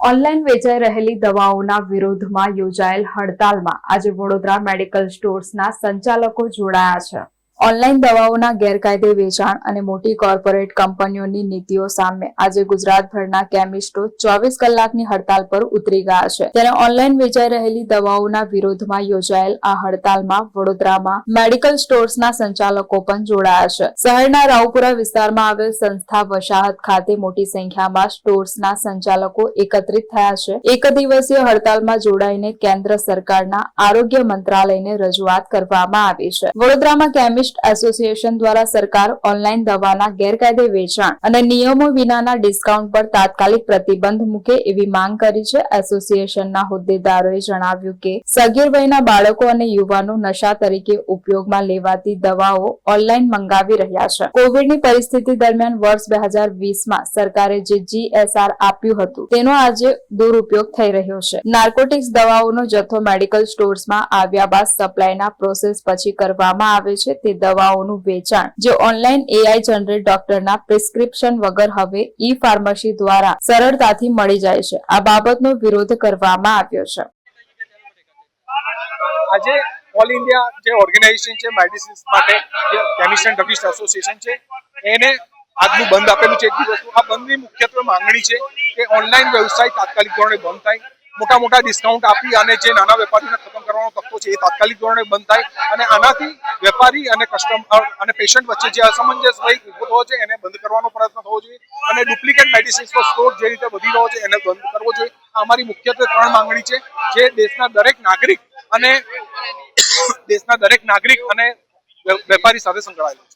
Online વેચાઈ રહેલી દવાઓના વિરોધમાં યોજાયેલ હડતાલમાં આજે વડોદરા મેડિકલ સ્ટોર્સના સંચાલકો જોડાયા છે. ઓનલાઈન દવાઓના ગેરકાયદે વેચાણ અને મોટી કોર્પોરેટ કંપનીઓની નીતિઓ સામે આજે ગુજરાતભરના કેમિસ્ટો 24 કલાકની હડતાલ પર ઉતરી ગયા છે. ત્યારે ઓનલાઈન વેચાઈ રહેલી દવાઓના વિરોધમાં યોજાયેલ આ હડતાલમાં વડોદરામાં મેડિકલ સ્ટોર્સના સંચાલકો પણ જોડાયા છે. શહેરના રાવપુરા વિસ્તારમાં આવેલ સંસ્થા વસાહત ખાતે મોટી સંખ્યામાં સ્ટોર્સના સંચાલકો એકત્રિત થયા છે. એક દિવસીય હડતાલમાં જોડાઈને કેન્દ્ર સરકારના આરોગ્ય મંત્રાલયને રજૂઆત કરવામાં આવી છે. વડોદરામાં કેમિસ્ટ એસોસિએશન દ્વારા સરકાર ઓનલાઈન દવાના ગેરકાયદે વેચાણ અને નિયમો વિનાના ડિસ્કાઉન્ટ પર તાત્કાલિક પ્રતિબંધ મૂકે એવી માંગ કરી છે. એસોસિએશનના હોદ્દેદારોએ જણાવ્યું કે સગીર વયના બાળકો અને યુવાનો નશા તરીકે ઉપયોગમાં લેવાતી દવાઓ ઓનલાઈન મંગાવી રહ્યા છે. કોવિડની પરિસ્થિતિ દરમિયાન વર્ષ 2020માં સરકારે જે GSR આપ્યું હતું તેનો આજે દુરુપયોગ થઈ રહ્યો છે. નાર્કોટિક્સ દવાઓનો જથ્થો મેડિકલ સ્ટોર્સમાં આવ્યા બાદ સપ્લાયના પ્રોસેસ પછી કરવામાં આવે છે. તે દવાઓનું વેચાણ જે ઓનલાઈન AI જનરેટ ડોક્ટરના પ્રિસ્ક્રિપ્શન વગર હવે ઈ-ફાર્મસી દ્વારા સરળતાથી મળી જાય છે. આ બાબતનો વિરોધ કરવામાં આવ્યો છે. આજે ઓલ ઇન્ડિયા જે ઓર્ગેનાઇઝેશન છે મેડિસિન્સ માટે જે કેમિસ્ટ એન્ડ ડ્રગિસ્ટ એસોસિએશન છે એને આજનું બંધ આપેલું છે. એક દિવસનું આ બંધની મુખ્યત્વે માંગણી છે કે ઓનલાઈન વ્યવસાય તાત્કાલિક ધોરણે બંધ થાય, મોટા ડિસ્કાઉન્ટ આપી અને જે નાના વેપારીને ખતમ કરવાનો તત્વો છે એ તાત્કાલિક ધોરણે બંધ થાય અને આનાથી વેપારી અને કસ્ટમર અને પેશન્ટ વચ્ચે જે અસમંજસ ઉભો થયો છે એને બંધ કરવાનો પ્રયત્ન થવો જોઈએ અને ડુપ્લિકેટ મેડિસિન્સનો સ્ટોર જે રીતે વધી રહ્યો છે એને બંધ કરવો જોઈએ. અમારી મુખ્યત્વે 3 માંગણી છે જે દેશના દરેક નાગરિક અને વેપારી સાથે સંકળાયેલી છે.